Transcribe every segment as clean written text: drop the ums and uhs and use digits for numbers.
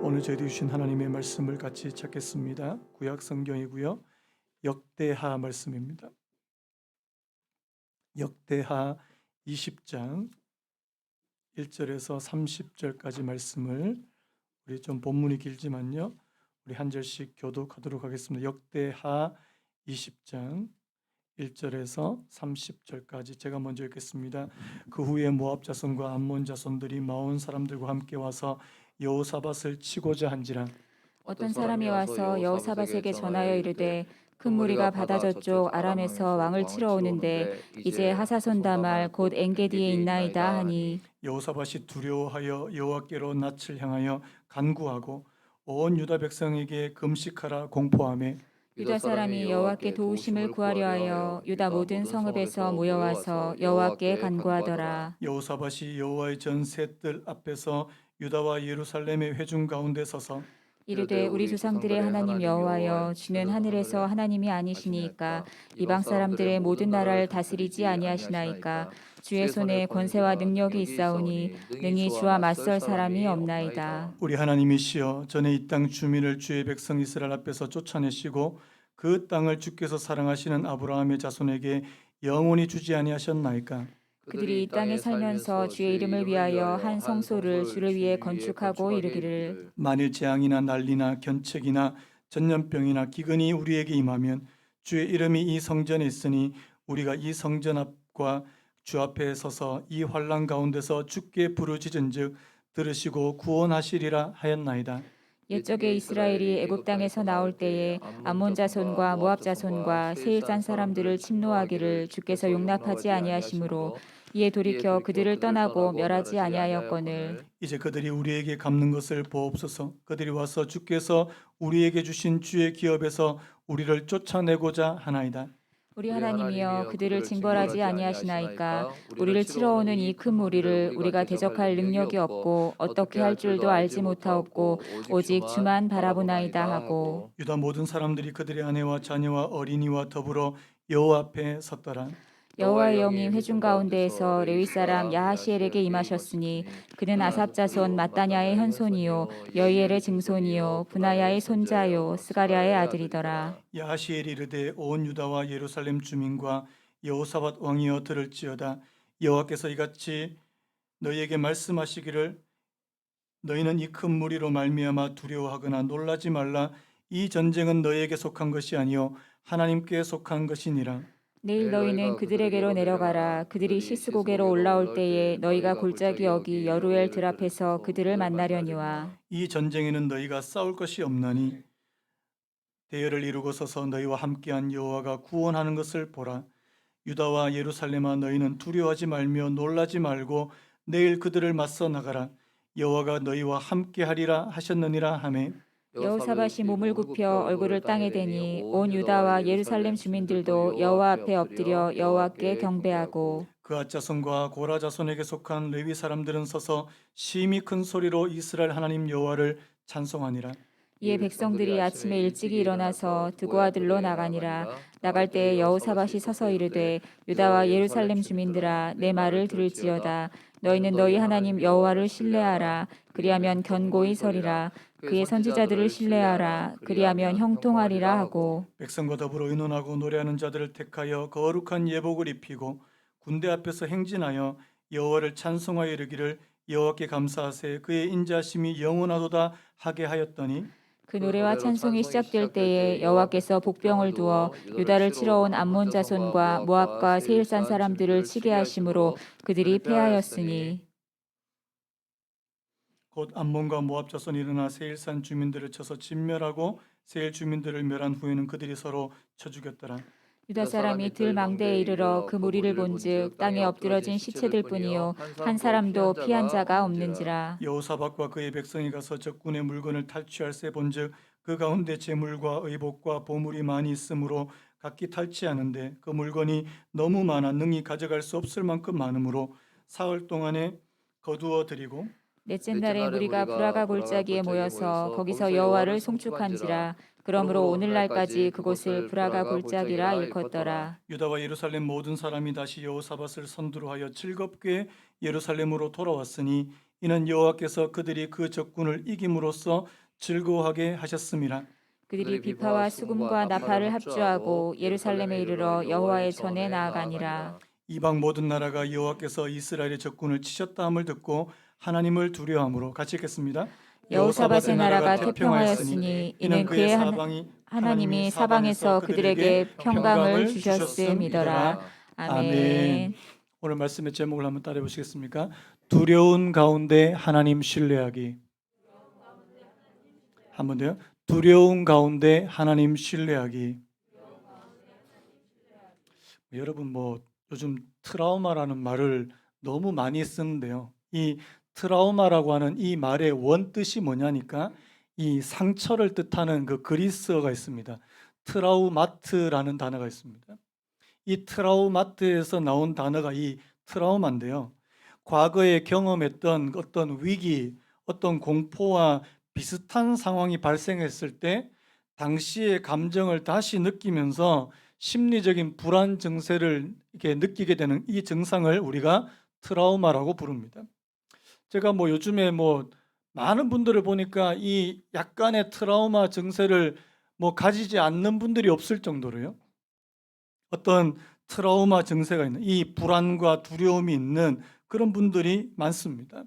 오늘 저희들이 주신 하나님의 말씀을 같이 찾겠습니다. 구약 성경이고요. 역대하 말씀입니다. 역대하 20장 1절에서 30절까지 말씀을 우리 좀 본문이 길지만요. 우리 한 절씩 교독하도록 하겠습니다. 역대하 20장 1절에서 30절까지 제가 먼저 읽겠습니다. 그 후에 모압 자손과 암몬 자손들이 마온 사람들과 함께 와서 여호사밧을 치고자 한지라. 어떤 사람이 와서 여호사밧에게 전하여 이르되 큰 무리가 바다 저쪽 아람에서 왕을 치러 오는데 이제 하사손 다말 곧 엔게디에 있나이다 하니 여호사밧이 두려워하여 여호와께로 낯을 향하여 간구하고 온 유다 백성에게 금식하라 공포하며 유다 사람이 여호와께 도우심을 구하려 하여 유다 모든 성읍에서 모여와서 여호와께 간구하더라. 여호사밧이 여호와의 전세 뜰 앞에서 유다와 예루살렘의 회중 가운데 서서 이르되 우리 조상들의 하나님 여호와여 주는 하늘에서 하나님이 아니시니까 이방 사람들의 모든 나라를 다스리지 아니하시나이까 주의 손에 권세와 능력이 있사오니 능히 주와 맞설 사람이 없나이다. 우리 하나님이시여 전에 이 땅 주민을 주의 백성 이스라엘 앞에서 쫓아내시고 그 땅을 주께서 사랑하시는 아브라함의 자손에게 영원히 주지 아니하셨나이까. 그들이 이 땅에 살면서 주의 이름을 위하여 한 성소를 주를 위해 건축하고 이르기를 만일 재앙이나 난리나 견책이나 전염병이나 기근이 우리에게 임하면 주의 이름이 이 성전에 있으니 우리가 이 성전 앞과 주 앞에 서서 이 환난 가운데서 주께 부르짖은즉 들으시고 구원하시리라 하였나이다. 옛적에 이스라엘이 애굽 땅에서 나올 때에 암몬 자손과 모압 자손과 세일산 사람들을 침노하기를 주께서 용납하지 아니하시므로 이에 돌이켜 그들을 떠나고 멸하지 아니하였거늘 이제 그들이 우리에게 갚는 것을 보옵소서. 그들이 와서 주께서 우리에게 주신 주의 기업에서 우리를 쫓아내고자 하나이다. 우리 하나님이여 그들을 징벌하지 아니하시나이까 우리를 치러 오는 이 큰 무리를 우리가 대적할 능력이 없고 어떻게 할 줄도 알지 못하옵고 오직 주만 바라보나이다 하고 유다 모든 사람들이 그들의 아내와 자녀와 어린이와 더불어 여호와 앞에 섰더라. 여호와의 영이 회중 가운데에서 레위 사람 야하시엘에게 임하셨으니 그는 아삽 자손 마따냐의 현손이요 여이엘의 증손이요 분하야의 손자요 스가랴의 아들이더라. 야하시엘이 이르되 온 유다와 예루살렘 주민과 여호사밧 왕이여 들을지어다. 여호와께서 이같이 너희에게 말씀하시기를 너희는 이 큰 무리로 말미암아 두려워하거나 놀라지 말라. 이 전쟁은 너희에게 속한 것이 아니요 하나님께 속한 것이니라. 내일 너희는 그들에게로 내려가라. 그들이 시스고게로 올라올 때에 너희가 골짜기 여기 여루엘 들 앞에서 그들을 만나려니와 이 전쟁에는 너희가 싸울 것이 없나니 대열을 이루고 서서 너희와 함께한 여호와가 구원하는 것을 보라. 유다와 예루살렘아 너희는 두려워하지 말며 놀라지 말고 내일 그들을 맞서 나가라. 여호와가 너희와 함께하리라 하셨느니라 하매 여호사밧이 몸을 굽혀 얼굴을 땅에 대니 온 유다와 예루살렘 주민들도 여호와 앞에 엎드려 여호와께 경배하고 그앗 자손과 고라 자손에게 속한 레위 사람들은 서서 심히 큰 소리로 이스라엘 하나님 여호와를 찬송하니라. 이에 백성들이 아침에 일찍이 일어나서 드고아들로 나가니라. 나갈 때에 여호사밧이 서서 이르되 유다와 예루살렘 주민들아 내 말을 들을지어다. 너희는 너희 하나님 여호와를 신뢰하라. 그리하면 견고히 서리라. 그의 선지자들을 신뢰하라. 그리하면 형통하리라 하고 백성과 더불어 의논하고 노래하는 자들을 택하여 거룩한 예복을 입히고 군대 앞에서 행진하여 여호와를 찬송하여 이르기를 여호와께 감사하세 그의 인자심이 영원하도다 하게 하였더니 그 노래와 찬송이 시작될 때에 여호와께서 복병을 두어 유다를 치러 온 암몬 자손과 모압과 세일산 사람들을 치게 하심으로 그들이 패하였으니 곧 암몬과 모압 자손이 일어나 세일산 주민들을 쳐서 진멸하고 세일 주민들을 멸한 후에는 그들이 서로 쳐 죽였더라. 유다 사람이 들 망대에 이르러 그 무리를 본즉 땅에 엎드러진 시체들 뿐이요 한 사람도 피한 자가 없는지라. 여호사밧과 그의 백성이 가서 적군의 물건을 탈취할세 본즉 그 가운데 재물과 의복과 보물이 많이 있으므로 각기 탈취하는데 그 물건이 너무 많아 능히 가져갈 수 없을 만큼 많으므로 사흘 동안에 거두어 드리고 넷째 날에 무리가 브라가 골짜기에 모여서 거기서 여호와를 송축한지라. 그러므로 오늘날까지 그곳을 브라가 골짜기라 일컫더라. 유다와 예루살렘 모든 사람이 다시 여호사밧을 선두로 하여 즐겁게 예루살렘으로 돌아왔으니 이는 여호와께서 그들이 그 적군을 이김으로써 즐거워하게 하셨음이라. 그들이 비파와 수금과 나팔을 합주하고 예루살렘에 이르러 여호와의 전에 나아가니라. 이방 모든 나라가 여호와께서 이스라엘의 적군을 치셨다 함을 듣고 하나님을 두려워함으로. 같이 읽겠습니다. 여호사밧의 나라가 태평하였으니 이는 그의 하나님이 사방에서 그들에게 평강을 주셨음이더라. 아멘. 오늘 말씀의 제목을 한번 따라해 보시겠습니까? 두려운 가운데 하나님 신뢰하기. 한 번 더요. 두려운 가운데 하나님 신뢰하기. 여러분 요즘 트라우마라는 말을 너무 많이 쓰는데요. 이 트라우마라고 하는 이 말의 원뜻이 뭐냐니까 이 상처를 뜻하는 그 그리스어가 있습니다. 트라우마트라는 단어가 있습니다. 이 트라우마트에서 나온 단어가 이 트라우마인데요. 과거에 경험했던 어떤 위기, 어떤 공포와 비슷한 상황이 발생했을 때 당시의 감정을 다시 느끼면서 심리적인 불안 증세를 이렇게 느끼게 되는 이 증상을 우리가 트라우마라고 부릅니다. 제가 요즘에 많은 분들을 보니까 이 약간의 트라우마 증세를 가지지 않는 분들이 없을 정도로요. 어떤 트라우마 증세가 있는 이 불안과 두려움이 있는 그런 분들이 많습니다.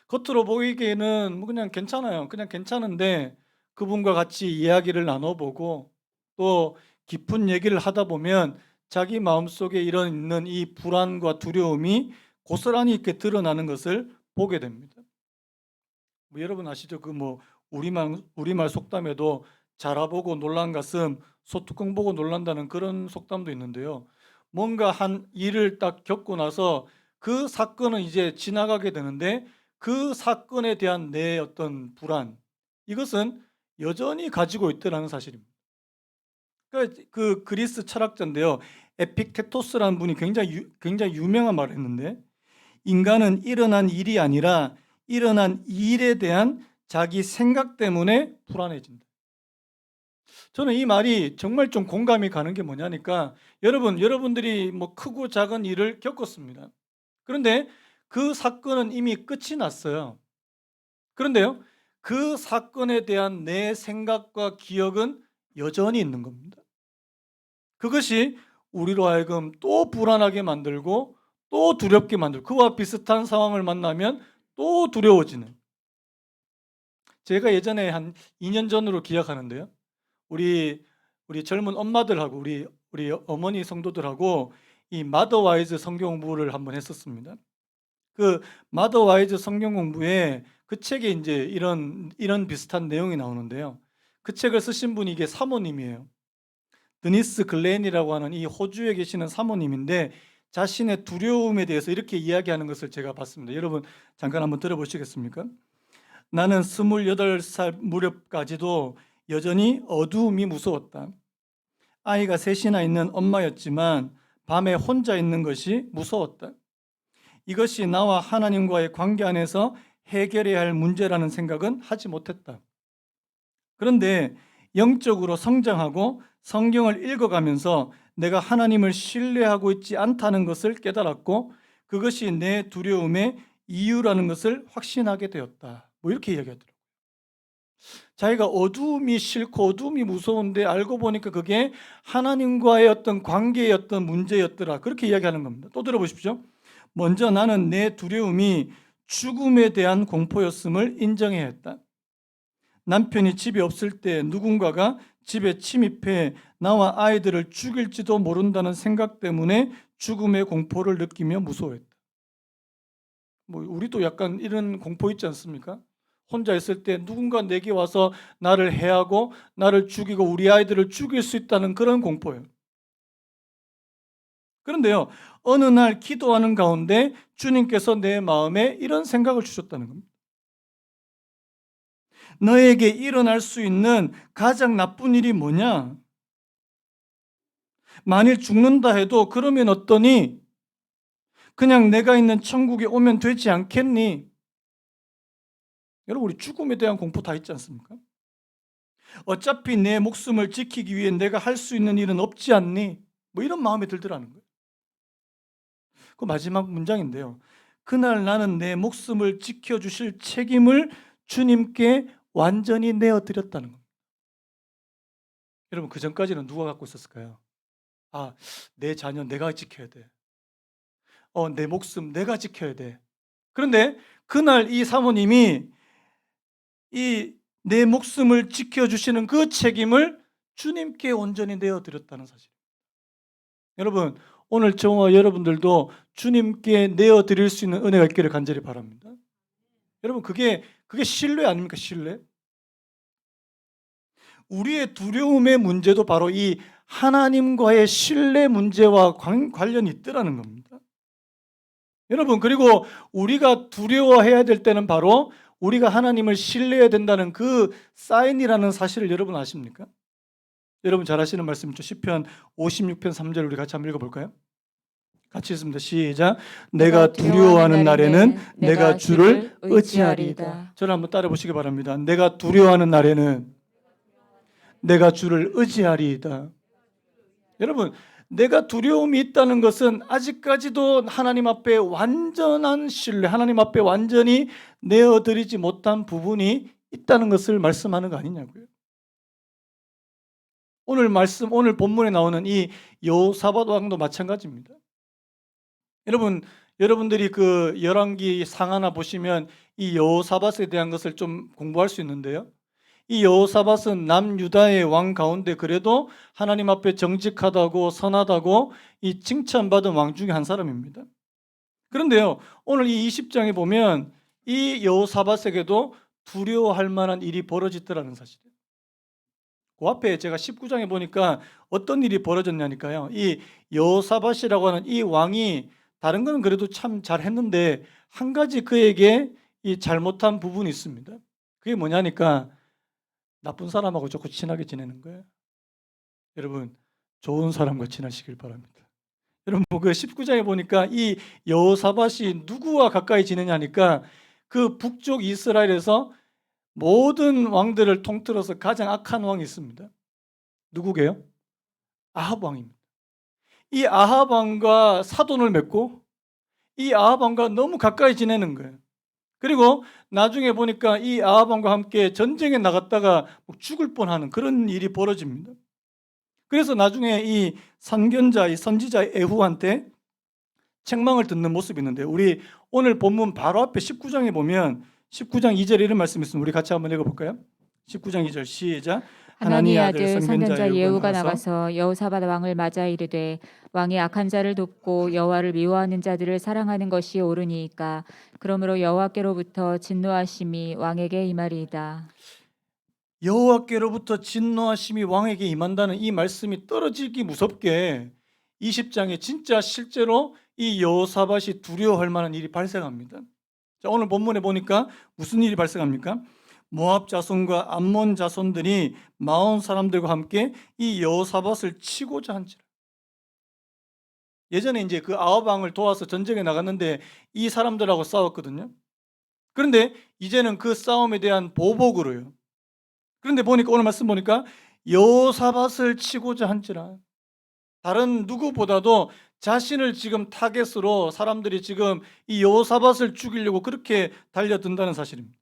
겉으로 보이기에는 그냥 괜찮아요. 그냥 괜찮은데 그분과 같이 이야기를 나눠보고 또 깊은 얘기를 하다 보면 자기 마음속에 있는 이 불안과 두려움이 고스란히 이렇게 드러나는 것을 보게 됩니다. 여러분 아시죠? 우리말 속담에도 자라보고 놀란 가슴, 소뚜껑 보고 놀란다는 그런 속담도 있는데요. 뭔가 한 일을 딱 겪고 나서 그 사건은 이제 지나가게 되는데 그 사건에 대한 내 어떤 불안, 이것은 여전히 가지고 있다는 사실입니다. 그 그리스 철학자인데요. 에픽테토스라는 분이 굉장히 유명한 말을 했는데, 인간은 일어난 일이 아니라 일어난 일에 대한 자기 생각 때문에 불안해진다. 저는 이 말이 정말 좀 공감이 가는 게 뭐냐니까, 여러분들이 크고 작은 일을 겪었습니다. 그런데 그 사건은 이미 끝이 났어요. 그런데요, 그 사건에 대한 내 생각과 기억은 여전히 있는 겁니다. 그것이 우리로 하여금 또 불안하게 만들고 또 두렵게 만들고, 그와 비슷한 상황을 만나면 또 두려워지는. 제가 예전에 한 2년 전으로 기억하는데요. 우리 젊은 엄마들하고 우리 어머니 성도들하고 이 마더와이즈 성경 공부를 한번 했었습니다. 그 마더와이즈 성경 공부에 그 책에 이제 이런 비슷한 내용이 나오는데요. 그 책을 쓰신 분이 이게 사모님이에요. 드니스 글렌이라고 하는 이 호주에 계시는 사모님인데, 자신의 두려움에 대해서 이렇게 이야기하는 것을 제가 봤습니다. 여러분 잠깐 한번 들어보시겠습니까? 나는 28살 무렵까지도 여전히 어두움이 무서웠다. 아이가 셋이나 있는 엄마였지만 밤에 혼자 있는 것이 무서웠다. 이것이 나와 하나님과의 관계 안에서 해결해야 할 문제라는 생각은 하지 못했다. 그런데 영적으로 성장하고 성경을 읽어가면서 내가 하나님을 신뢰하고 있지 않다는 것을 깨달았고, 그것이 내 두려움의 이유라는 것을 확신하게 되었다. 이렇게 이야기하더라고요. 자기가 어두움이 싫고 어두움이 무서운데 알고 보니까 그게 하나님과의 어떤 관계의 어떤 문제였더라. 그렇게 이야기하는 겁니다. 또 들어보십시오. 먼저 나는 내 두려움이 죽음에 대한 공포였음을 인정해야 했다. 남편이 집에 없을 때 누군가가 집에 침입해 나와 아이들을 죽일지도 모른다는 생각 때문에 죽음의 공포를 느끼며 무서워했다. 우리도 약간 이런 공포 있지 않습니까? 혼자 있을 때 누군가 내게 와서 나를 해하고 나를 죽이고 우리 아이들을 죽일 수 있다는 그런 공포예요. 그런데요, 어느 날 기도하는 가운데 주님께서 내 마음에 이런 생각을 주셨다는 겁니다. 너에게 일어날 수 있는 가장 나쁜 일이 뭐냐? 만일 죽는다 해도 그러면 어떠니? 그냥 내가 있는 천국에 오면 되지 않겠니? 여러분, 우리 죽음에 대한 공포 다 있지 않습니까? 어차피 내 목숨을 지키기 위해 내가 할 수 있는 일은 없지 않니? 이런 마음이 들더라는 거예요. 그 마지막 문장인데요. 그날 나는 내 목숨을 지켜주실 책임을 주님께 완전히 내어드렸다는 겁니다. 여러분, 그 전까지는 누가 갖고 있었을까요? 아, 내 자녀 내가 지켜야 돼. 내 목숨 내가 지켜야 돼. 그런데 그날 이 사모님이 이 내 목숨을 지켜주시는 그 책임을 주님께 온전히 내어드렸다는 사실. 여러분, 오늘 저와 여러분들도 주님께 내어드릴 수 있는 은혜가 있기를 간절히 바랍니다. 여러분, 그게 신뢰 아닙니까? 신뢰. 우리의 두려움의 문제도 바로 이 하나님과의 신뢰 문제와 관련이 있더라는 겁니다. 여러분, 그리고 우리가 두려워해야 될 때는 바로 우리가 하나님을 신뢰해야 된다는 그 사인이라는 사실을 여러분 아십니까? 여러분 잘 아시는 말씀이죠. 시편 56편 3절 우리 같이 한번 읽어볼까요? 같이 읽습니다. 시작. 내가 두려워하는 날에는 내가 주를 의지하리이다. 저를 한번 따라 보시기 바랍니다. 내가 두려워하는 날에는 내가 주를 의지하리이다. 여러분, 내가 두려움이 있다는 것은 아직까지도 하나님 앞에 완전한 신뢰, 하나님 앞에 완전히 내어드리지 못한 부분이 있다는 것을 말씀하는 거 아니냐고요. 오늘 본문에 나오는 이 여호사밧 왕도 마찬가지입니다. 여러분들이 그 열왕기 상하나 보시면 이 여호사밧에 대한 것을 좀 공부할 수 있는데요. 이 여호사밧은 남유다의 왕 가운데 그래도 하나님 앞에 정직하다고 선하다고 이 칭찬받은 왕 중에 한 사람입니다. 그런데요, 오늘 이 20장에 보면 이 여호사밧에게도 두려워할 만한 일이 벌어지더라는 사실이에요. 그 앞에 제가 19장에 보니까 어떤 일이 벌어졌냐니까요. 이 여호사밧이라고 하는 이 왕이 다른 건 그래도 참 잘했는데 한 가지 그에게 이 잘못한 부분이 있습니다. 그게 뭐냐니까 나쁜 사람하고 자꾸 친하게 지내는 거예요. 여러분, 좋은 사람과 친하시길 바랍니다. 여러분, 그 19장에 보니까 이 여호사밧이 누구와 가까이 지내냐니까 그 북쪽 이스라엘에서 모든 왕들을 통틀어서 가장 악한 왕이 있습니다. 누구게요? 아합 왕입니다. 이 아합 왕과 사돈을 맺고 이 아합 왕과 너무 가까이 지내는 거예요. 그리고 나중에 보니까 이 아합 왕과 함께 전쟁에 나갔다가 죽을 뻔하는 그런 일이 벌어집니다. 그래서 나중에 이 선견자, 이 선지자 에후한테 책망을 듣는 모습이 있는데 우리 오늘 본문 바로 앞에 19장에 보면 19장 2절에 이런 말씀이 있습니다. 우리 같이 한번 읽어볼까요? 19장 2절 시작. 하나님의 아들 선견자 예후가 나가서 여호사밧 왕을 맞아 이르되 왕이 악한 자를 돕고 여호와를 미워하는 자들을 사랑하는 것이 옳으니이까 그러므로 여호와께로부터 진노하심이 왕에게 임하리이다. 여호와께로부터 진노하심이 왕에게 임한다는 이 말씀이 떨어지기 무섭게 20장에 진짜 실제로 이 여호사밧이 두려워할 만한 일이 발생합니다. 자, 오늘 본문에 보니까 무슨 일이 발생합니까? 모압 자손과 암몬 자손들이 마온 사람들과 함께 이 여호사밧을 치고자 한지라. 예전에 이제 그 아합 왕을 도와서 전쟁에 나갔는데 이 사람들하고 싸웠거든요. 그런데 이제는 그 싸움에 대한 보복으로요. 그런데 보니까 오늘 말씀 보니까 여호사밧을 치고자 한지라. 다른 누구보다도 자신을 지금 타겟으로 사람들이 지금 이 여호사밧을 죽이려고 그렇게 달려든다는 사실입니다.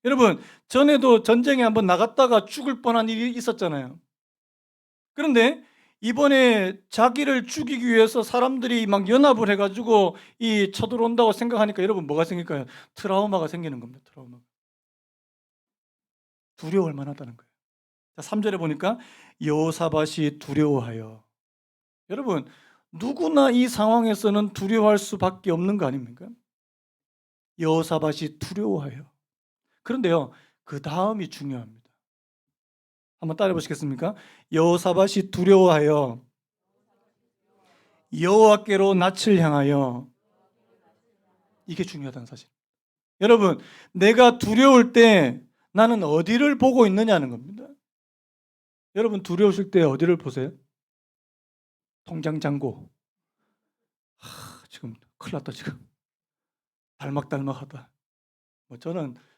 여러분, 전에도 전쟁에 한번 나갔다가 죽을 뻔한 일이 있었잖아요. 그런데 이번에 자기를 죽이기 위해서 사람들이 막 연합을 해가지고 이 쳐들어온다고 생각하니까 여러분 뭐가 생길까요? 트라우마가 생기는 겁니다. 트라우마. 두려워할 만하다는 거예요. 자, 3절에 보니까 여호사밧이 두려워하여. 여러분, 누구나 이 상황에서는 두려워할 수밖에 없는 거 아닙니까? 여호사밧이 두려워하여. 그런데요, 그 다음이 중요합니다. 한번 따라해 보시겠습니까? 여호사밧이 두려워하여 여호와께로 낯을 향하여. 이게 중요하다는 사실. 여러분, 내가 두려울 때 나는 어디를 보고 있느냐는 겁니다. 여러분, 두려우실 때 어디를 보세요? 통장 잔고. 지금 큰일 났다 지금. 달막달막하다.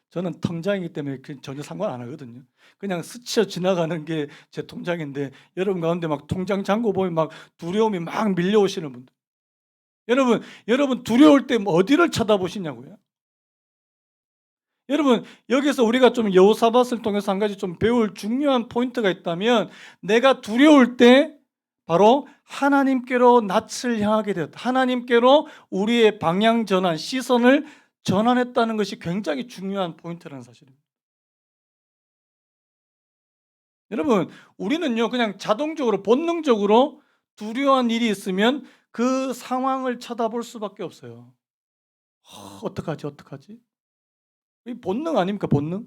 저는 통장이기 때문에 전혀 상관 안 하거든요. 그냥 스쳐 지나가는 게 제 통장인데 여러분 가운데 막 통장 잔고 보면 막 두려움이 막 밀려오시는 분들. 여러분 두려울 때 어디를 쳐다보시냐고요? 여러분 여기서 우리가 좀 여호사밧을 통해서 한 가지 좀 배울 중요한 포인트가 있다면 내가 두려울 때 바로 하나님께로 낯을 향하게 되었다. 하나님께로 우리의 방향 전환, 시선을 전환했다는 것이 굉장히 중요한 포인트라는 사실입니다. 여러분 우리는요 그냥 자동적으로 본능적으로 두려운 일이 있으면 그 상황을 쳐다볼 수밖에 없어요. 어떡하지? 이 본능 아닙니까, 본능?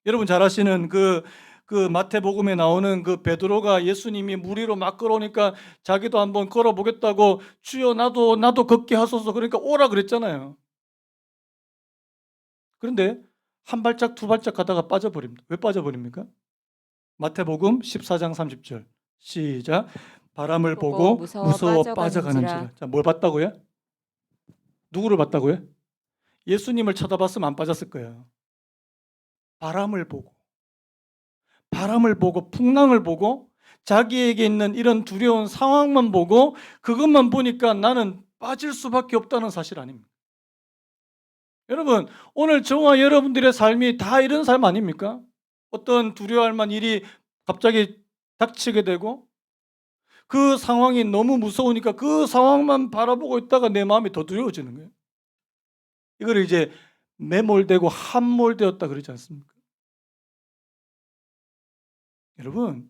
여러분 잘 아시는 그 마태복음에 나오는 그 베드로가 예수님이 물 위로 막 걸어오니까 자기도 한번 걸어보겠다고 주여 나도 걷게 하소서 그러니까 오라 그랬잖아요. 그런데 한 발짝 두 발짝 가다가 빠져버립니다. 왜 빠져버립니까? 마태복음 14장 30절 시작. 바람을 보고 무서워 빠져가는지라. 자, 뭘 봤다고요? 누구를 봤다고요? 예수님을 쳐다봤으면 안 빠졌을 거예요. 바람을 보고 풍랑을 보고 자기에게 있는 이런 두려운 상황만 보고 그것만 보니까 나는 빠질 수밖에 없다는 사실 아닙니까? 여러분 오늘 저와 여러분들의 삶이 다 이런 삶 아닙니까? 어떤 두려워할 만한 일이 갑자기 닥치게 되고 그 상황이 너무 무서우니까 그 상황만 바라보고 있다가 내 마음이 더 두려워지는 거예요. 이걸 이제 매몰되고 함몰되었다 그러지 않습니까? 여러분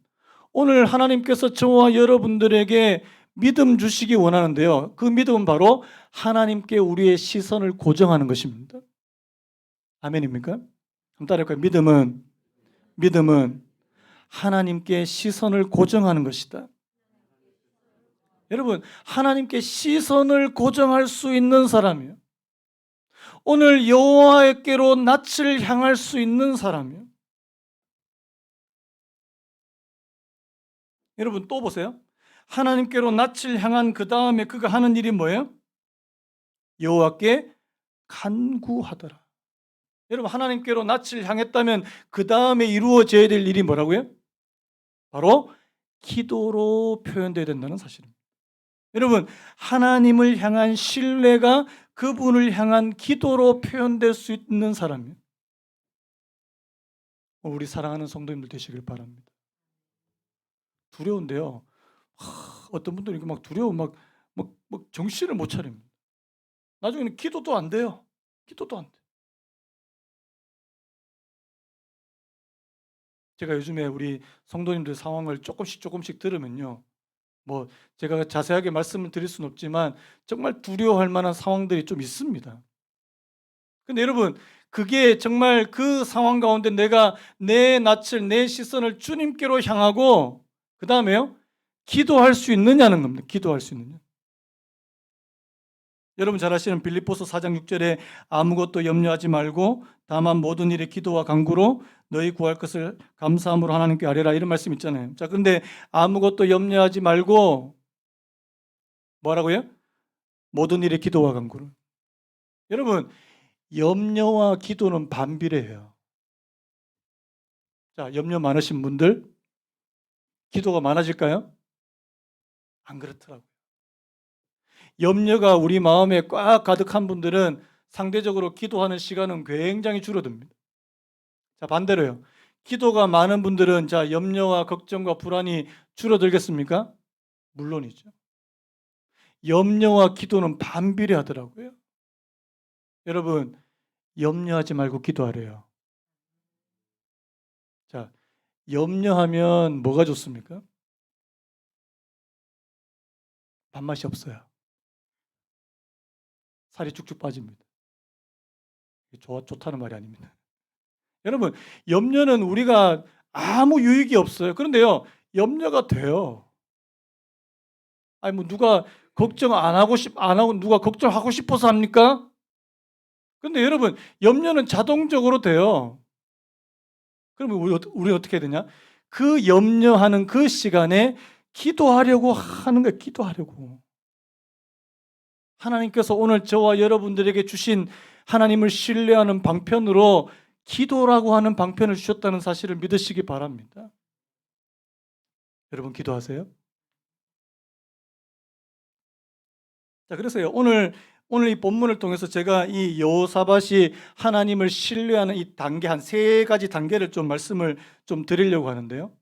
오늘 하나님께서 저와 여러분들에게 믿음 주시기 원하는데요. 그 믿음은 바로 하나님께 우리의 시선을 고정하는 것입니다. 아멘입니까? 한번 따라할까요? 믿음은 하나님께 시선을 고정하는 것이다. 여러분 하나님께 시선을 고정할 수 있는 사람이요. 오늘 여호와께로 낯을 향할 수 있는 사람이요. 여러분 또 보세요. 하나님께로 낯을 향한 그 다음에 그가 하는 일이 뭐예요? 여호와께 간구하더라. 여러분 하나님께로 낯을 향했다면 그 다음에 이루어져야 될 일이 뭐라고요? 바로 기도로 표현되어야 된다는 사실입니다. 여러분 하나님을 향한 신뢰가 그분을 향한 기도로 표현될 수 있는 사람이에요. 우리 사랑하는 성도님들 되시길 바랍니다. 두려운데요. 어떤 분들은 이렇게 막 두려워 막 정신을 못 차립니다. 나중에는 기도도 안 돼요. 기도도 안 돼. 제가 요즘에 우리 성도님들 상황을 조금씩 들으면요. 뭐 제가 자세하게 말씀을 드릴 수는 없지만 정말 두려워할 만한 상황들이 좀 있습니다. 근데 여러분 그게 정말 그 상황 가운데 내가 내 낯을 내 시선을 주님께로 향하고 그 다음에요 기도할 수 있느냐는 겁니다. 기도할 수 있느냐. 여러분 잘 아시는 빌립보서 4장 6절에 아무것도 염려하지 말고 다만 모든 일에 기도와 간구로 너희 구할 것을 감사함으로 하나님께 아뢰라 이런 말씀 있잖아요. 자, 그런데 아무것도 염려하지 말고 뭐라고요? 모든 일에 기도와 간구를. 여러분 염려와 기도는 반비례해요. 자, 염려 많으신 분들 기도가 많아질까요? 안 그렇더라고요. 염려가 우리 마음에 꽉 가득한 분들은 상대적으로 기도하는 시간은 굉장히 줄어듭니다. 자, 반대로요. 기도가 많은 분들은 자, 염려와 걱정과 불안이 줄어들겠습니까? 물론이죠. 염려와 기도는 반비례하더라고요. 여러분, 염려하지 말고 기도하래요. 자, 염려하면 뭐가 좋습니까? 밥맛이 없어요. 살이 쭉쭉 빠집니다. 좋다는 말이 아닙니다. 여러분, 염려는 우리가 아무 유익이 없어요. 그런데요, 염려가 돼요. 아니, 뭐, 누가 걱정 안 하고 누가 걱정하고 싶어서 합니까? 근데 여러분, 염려는 자동적으로 돼요. 그러면 우리 어떻게 해야 되냐? 그 염려하는 그 시간에 기도하려고 하는 거예요. 기도하려고. 하나님께서 오늘 저와 여러분들에게 주신 하나님을 신뢰하는 방편으로 기도라고 하는 방편을 주셨다는 사실을 믿으시기 바랍니다. 여러분 기도하세요. 자, 그래서요. 오늘 이 본문을 통해서 제가 이 여호사밧이 하나님을 신뢰하는 이 단계 한 세 가지 단계를 좀 말씀을 좀 드리려고 하는데요.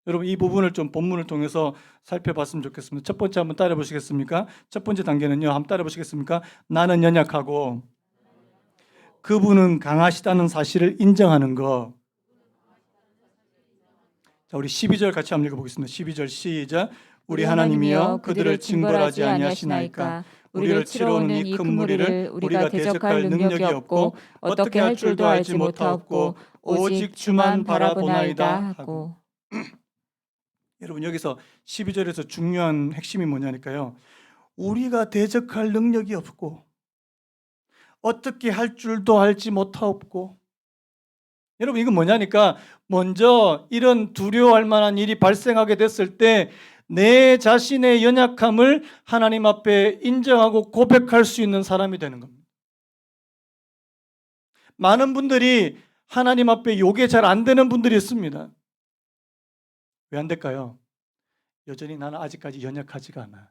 여러분 이 부분을 좀 본문을 통해서 살펴봤으면 좋겠습니다. 첫 번째 한번 따라 보시겠습니까? 첫 번째 단계는요. 한번 따라 보시겠습니까? 나는 연약하고 그분은 강하시다는 사실을 인정하는 것. 자, 우리 12절 같이 한번 읽어보겠습니다. 12절 시작. 우리 하나님이여 그들을 징벌하지 아니하시나이까. 우리를 치러 오는 이 큰 무리를 우리가 대적할 능력이 없고 어떻게 할 줄도 알지 못하옵고 오직 주만 바라보나이다 하고. 여러분 여기서 12절에서 중요한 핵심이 뭐냐니까요. 우리가 대적할 능력이 없고 어떻게 할 줄도 알지 못하옵고. 여러분 이건 뭐냐니까 먼저 이런 두려워할 만한 일이 발생하게 됐을 때 내 자신의 연약함을 하나님 앞에 인정하고 고백할 수 있는 사람이 되는 겁니다. 많은 분들이 하나님 앞에 요게 잘 안 되는 분들이 있습니다. 왜 안 될까요? 여전히 나는 아직까지 연약하지가 않아.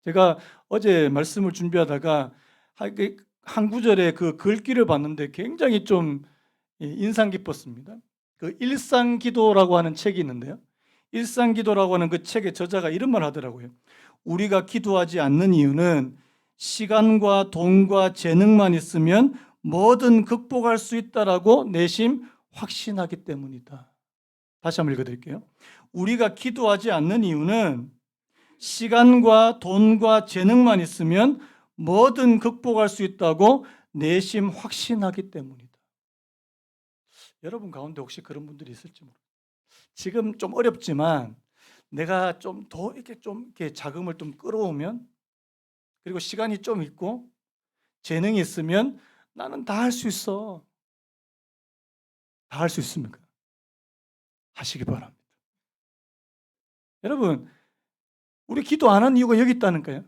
제가 어제 말씀을 준비하다가 한 구절에 그 글귀를 봤는데 굉장히 좀 인상 깊었습니다. 그 일상기도라고 하는 책이 있는데요. 일상기도라고 하는 그 책의 저자가 이런 말 하더라고요. 우리가 기도하지 않는 이유는 시간과 돈과 재능만 있으면 뭐든 극복할 수 있다라고 내심 확신하기 때문이다. 다시 한번 읽어드릴게요. 우리가 기도하지 않는 이유는 시간과 돈과 재능만 있으면 뭐든 극복할 수 있다고 내심 확신하기 때문이다. 여러분 가운데 혹시 그런 분들이 있을지 모르겠어요. 지금 좀 어렵지만 내가 좀 더 이렇게 자금을 좀 끌어오면 그리고 시간이 좀 있고 재능이 있으면 나는 다 할 수 있어. 다 할 수 있습니까? 하시기 바랍니다. 여러분 우리 기도 안 하는 이유가 여기 있다니까요.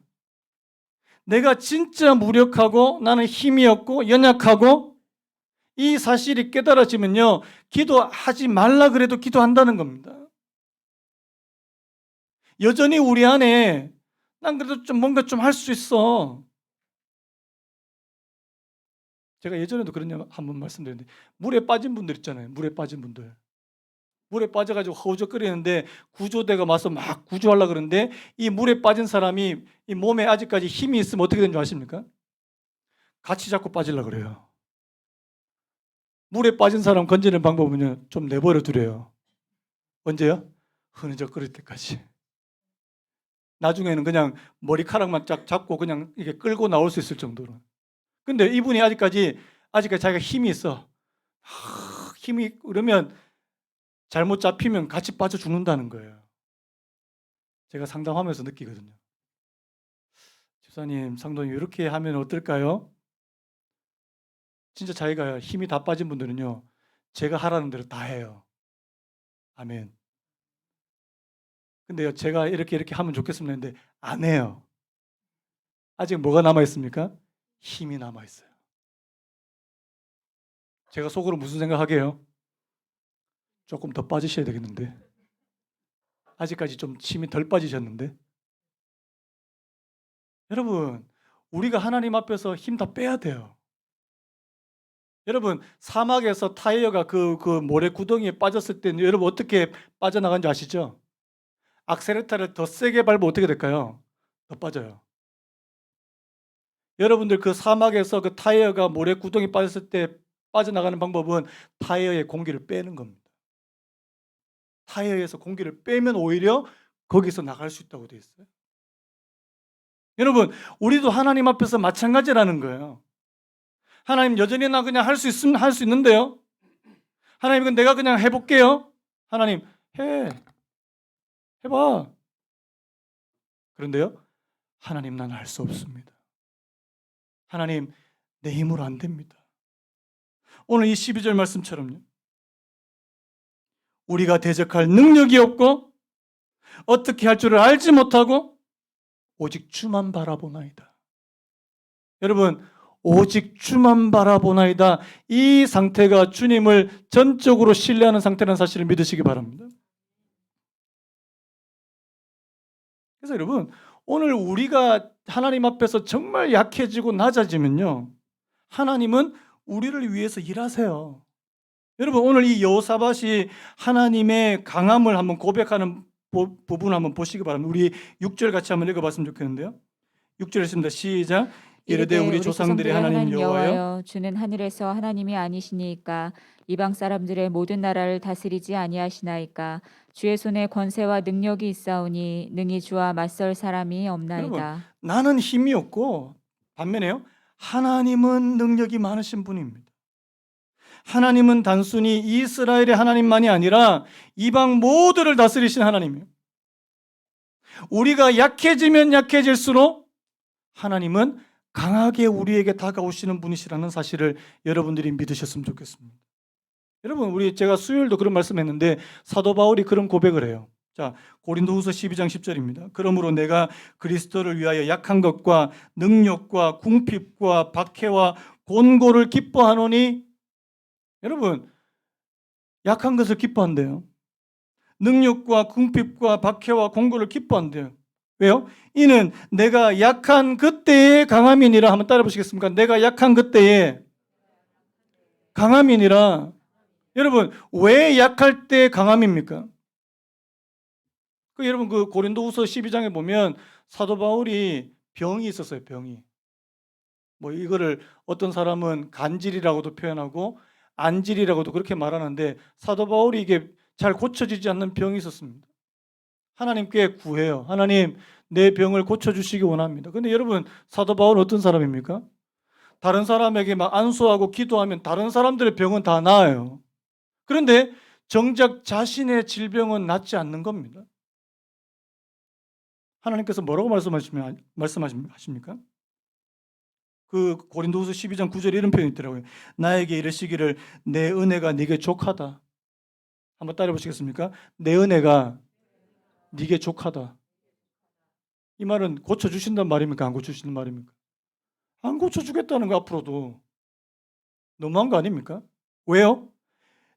내가 진짜 무력하고 나는 힘이 없고 연약하고 이 사실이 깨달아지면요. 기도하지 말라 그래도 기도한다는 겁니다. 여전히 우리 안에 난 그래도 좀 뭔가 좀 할 수 있어. 제가 예전에도 그런 한번 말씀드렸는데 물에 빠진 분들 있잖아요. 물에 빠진 분들. 물에 빠져가지고 허우적거리는데 구조대가 와서 막 구조하려고 그러는데 이 물에 빠진 사람이 이 몸에 아직까지 힘이 있으면 어떻게 되는 줄 아십니까? 같이 자꾸 빠지려고 그래요. 물에 빠진 사람 건지는 방법은요. 좀 내버려 두래요. 언제요? 흐느적거릴 때까지. 나중에는 그냥 머리카락만 쫙 잡고 그냥 이게 끌고 나올 수 있을 정도로. 근데 이분이 아직까지 자기가 힘이 있어. 힘이 그러면 잘못 잡히면 같이 빠져 죽는다는 거예요. 제가 상담하면서 느끼거든요. 집사님, 상도님 이렇게 하면 어떨까요? 진짜 자기가 힘이 다 빠진 분들은요. 제가 하라는 대로 다 해요. 아멘. 근데요. 제가 이렇게 하면 좋겠습니다 했는데 안 해요. 아직 뭐가 남아 있습니까? 힘이 남아 있어요. 제가 속으로 무슨 생각하게요? 조금 더 빠지셔야 되겠는데. 아직까지 좀 힘이 덜 빠지셨는데. 여러분, 우리가 하나님 앞에서 힘 다 빼야 돼요. 여러분, 사막에서 타이어가 그 모래 구덩이에 빠졌을 때 여러분 어떻게 빠져나간지 아시죠? 악셀레터를 더 세게 밟으면 어떻게 될까요? 더 빠져요. 여러분들 그 사막에서 그 타이어가 모래 구덩이 빠졌을 때 빠져나가는 방법은 타이어에 공기를 빼는 겁니다. 타이어에서 공기를 빼면 오히려 거기서 나갈 수 있다고 되어 있어요. 여러분, 우리도 하나님 앞에서 마찬가지라는 거예요. 하나님 여전히 나 그냥 할 수 있으면 할 수 있는데요. 하나님 이건 내가 그냥 해볼게요. 하나님 해봐. 그런데요. 하나님 난 할 수 없습니다. 하나님 내 힘으로 안 됩니다. 오늘 이 12절 말씀처럼요. 우리가 대적할 능력이 없고 어떻게 할 줄을 알지 못하고 오직 주만 바라보나이다. 여러분 오직 주만 바라보나이다. 이 상태가 주님을 전적으로 신뢰하는 상태라는 사실을 믿으시기 바랍니다. 그래서 여러분 오늘 우리가 하나님 앞에서 정말 약해지고 낮아지면요, 하나님은 우리를 위해서 일하세요. 여러분, 오늘 이 여호사밧이 하나님의 강함을 한번 고백하는 부분 한번 보시기 바랍니다. 우리 6절 같이 한번 읽어봤으면 좋겠는데요. 6절 읽습니다. 시작. 이르되 우리 조상들의 하나님 여호와여, 주는 하늘에서 하나님이 아니시니까 이방 사람들의 모든 나라를 다스리지 아니하시나이까. 주의 손에 권세와 능력이 있사오니 능히 주와 맞설 사람이 없나이다. 나는 힘이 없고 반면에요, 하나님은 능력이 많으신 분입니다. 하나님은 단순히 이스라엘의 하나님만이 아니라 이방 모두를 다스리신 하나님이에요. 우리가 약해지면 약해질수록 하나님은 강하게 우리에게 다가오시는 분이시라는 사실을 여러분들이 믿으셨으면 좋겠습니다. 여러분, 제가 수요일도 그런 말씀했는데 사도 바울이 그런 고백을 해요. 자, 고린도후서 12장 10절입니다. 그러므로 내가 그리스도를 위하여 약한 것과 능력과 궁핍과 박해와 곤고를 기뻐하노니, 여러분, 약한 것을 기뻐한대요. 능력과 궁핍과 박해와 곤고를 기뻐한대요. 왜요? 이는 내가 약한 그때의 강함이니라. 한번 따라 보시겠습니까? 내가 약한 그때의 강함이니라. 여러분, 왜 약할 때 강함입니까? 여러분, 그 고린도후서 12장에 보면 사도 바울이 병이 있었어요. 병이. 이거를 어떤 사람은 간질이라고도 표현하고 안질이라고도 그렇게 말하는데, 사도 바울이 이게 잘 고쳐지지 않는 병이 있었습니다. 하나님께 구해요. 하나님, 내 병을 고쳐주시기 원합니다. 근데 여러분, 사도 바울은 어떤 사람입니까? 다른 사람에게 막 안수하고 기도하면 다른 사람들의 병은 다 나아요. 그런데 정작 자신의 질병은 낫지 않는 겁니다. 하나님께서 뭐라고 말씀하십니까? 그 고린도후서 12장 9절에 이런 표현이 있더라고요. 나에게 이르시기를 내 은혜가 네게 족하다. 한번 따라 보시겠습니까? 내 은혜가 네게 족하다. 이 말은 고쳐주신다는 말입니까? 안 고쳐주시는 말입니까? 안 고쳐주겠다는 거 앞으로도 너무한 거 아닙니까? 왜요?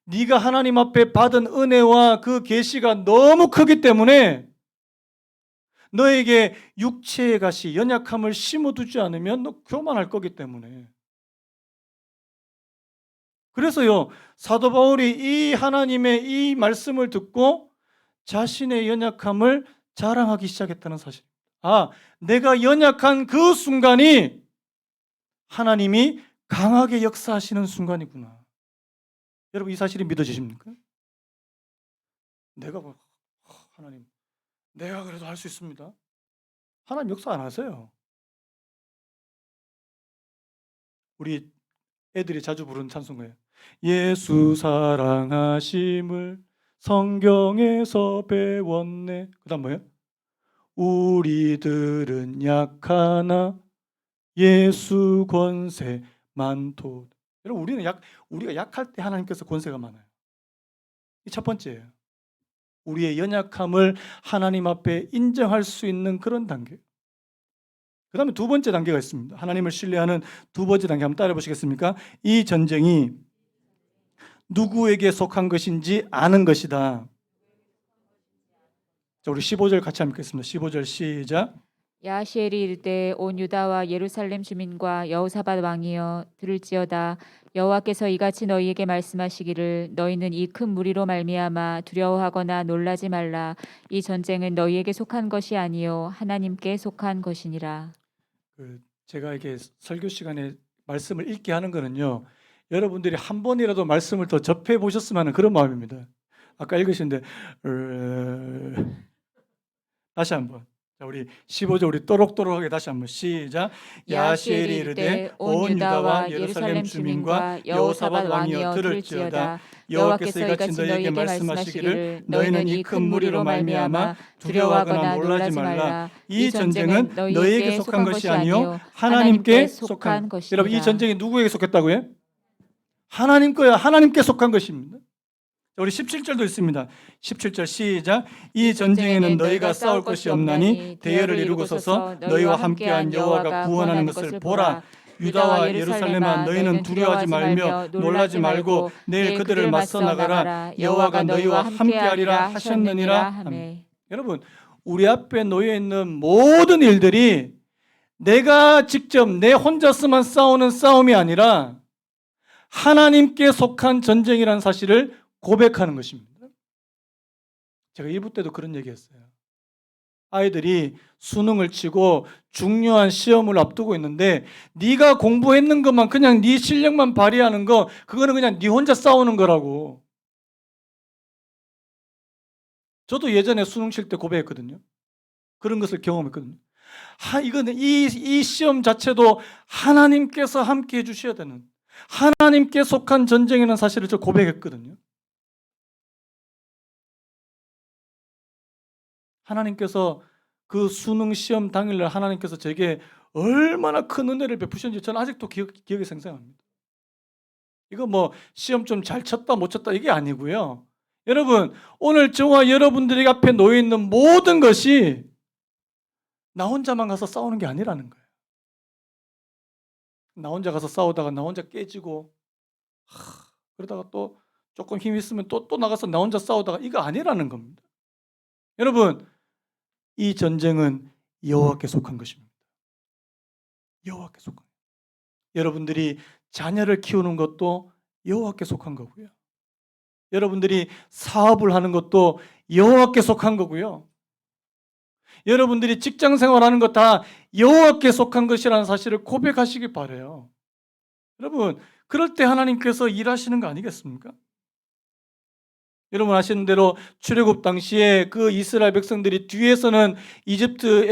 네가 하나님 앞에 받은 은혜와 그 계시가 너무 크기 때문에 너에게 육체의 가시, 연약함을 심어두지 않으면 너 교만할 거기 때문에. 그래서요, 사도 바울이 이 하나님의 이 말씀을 듣고 자신의 연약함을 자랑하기 시작했다는 사실. 내가 연약한 그 순간이 하나님이 강하게 역사하시는 순간이구나. 여러분, 이 사실이 믿어지십니까? 하나님, 내가 그래도 할 수 있습니다. 하나님 역사 안 하세요. 우리 애들이 자주 부르는 찬송가예요. 예수 사랑하심을 성경에서 배웠네. 그 다음 뭐예요? 우리들은 약하나 예수 권세 많도. 여러분, 우리가 약할 때 하나님께서 권세가 많아요. 이 첫 번째예요. 우리의 연약함을 하나님 앞에 인정할 수 있는 그런 단계. 그 다음에 두 번째 단계가 있습니다. 하나님을 신뢰하는 두 번째 단계 한번 따라 보시겠습니까? 이 전쟁이 누구에게 속한 것인지 아는 것이다. 자, 우리 15절 같이 한번 읽겠습니다. 15절 시작. 야시엘이 이르되 온 유다와 예루살렘 주민과 여호사밧 왕이여 들을지어다. 여호와께서 이같이 너희에게 말씀하시기를 너희는 이 큰 무리로 말미암아 두려워하거나 놀라지 말라. 이 전쟁은 너희에게 속한 것이 아니요 하나님께 속한 것이니라. 제가 이게 설교 시간에 말씀을 읽게 하는 거는요, 여러분들이 한 번이라도 말씀을 더 접해 보셨으면 하는 그런 마음입니다. 아까 읽으신데 다시 한번. 자, 우리 15절 우리 또록또록하게 다시 한번 시작. 야시엘이 이르되 온 유다와 예루살렘 주민과 여호사밧 왕이여 들을지어다. 여호와께서 이같이 너희에게 말씀하시기를 너희는 이 큰 무리로 말미암아 두려워하거나 놀라지 말라. 이 전쟁은 너희에게 속한 것이 아니요 하나님께 속한 것이다. 여러분, 이 전쟁이 누구에게 속했다고요? 하나님 거야. 하나님께 속한 것입니다. 우리 17절도 있습니다. 17절 시작. 이 전쟁에는 너희가 싸울 것이 없나니 대열을 이루고 서서 너희와 함께한 여호와가 구원하는 것을 보라. 유다와 예루살렘아 너희는 두려워하지 말며 놀라지 말고 내일 그들을 맞서 나가라. 여호와가 너희와 함께하리라 하셨느니라. 아멘. 여러분, 우리 앞에 놓여 있는 모든 일들이 내가 직접 내 혼자서만 싸우는 싸움이 아니라 하나님께 속한 전쟁이라는 사실을 고백하는 것입니다. 제가 1부 때도 그런 얘기했어요. 아이들이 수능을 치고 중요한 시험을 앞두고 있는데 네가 공부했는 것만 그냥 네 실력만 발휘하는 거 그거는 그냥 네 혼자 싸우는 거라고. 저도 예전에 수능 칠 때 고백했거든요. 그런 것을 경험했거든요. 이거는 이 시험 자체도 하나님께서 함께 해주셔야 되는 하나님께 속한 전쟁이라는 사실을 저 고백했거든요. 하나님께서 그 수능 시험 당일날 하나님께서 제게 얼마나 큰 은혜를 베푸셨는지 저는 아직도 기억이 생생합니다. 이거 뭐 시험 좀 잘 쳤다 못 쳤다 이게 아니고요. 여러분 오늘 저와 여러분들이 앞에 놓여 있는 모든 것이 나 혼자만 가서 싸우는 게 아니라는 거예요. 나 혼자 가서 싸우다가 나 혼자 깨지고 그러다가 또 조금 힘 있으면 또 나가서 나 혼자 싸우다가 이거 아니라는 겁니다. 여러분 이 전쟁은 여호와께 속한 것입니다. 여호와께 속한 거예요. 여러분들이 자녀를 키우는 것도 여호와께 속한 거고요. 여러분들이 사업을 하는 것도 여호와께 속한 거고요. 여러분들이 직장 생활하는 것 다 여호와께 속한 것이라는 사실을 고백하시기 바라요. 여러분 그럴 때 하나님께서 일하시는 거 아니겠습니까? 여러분 아시는 대로 출애굽 당시에 그 이스라엘 백성들이 뒤에서는 이집트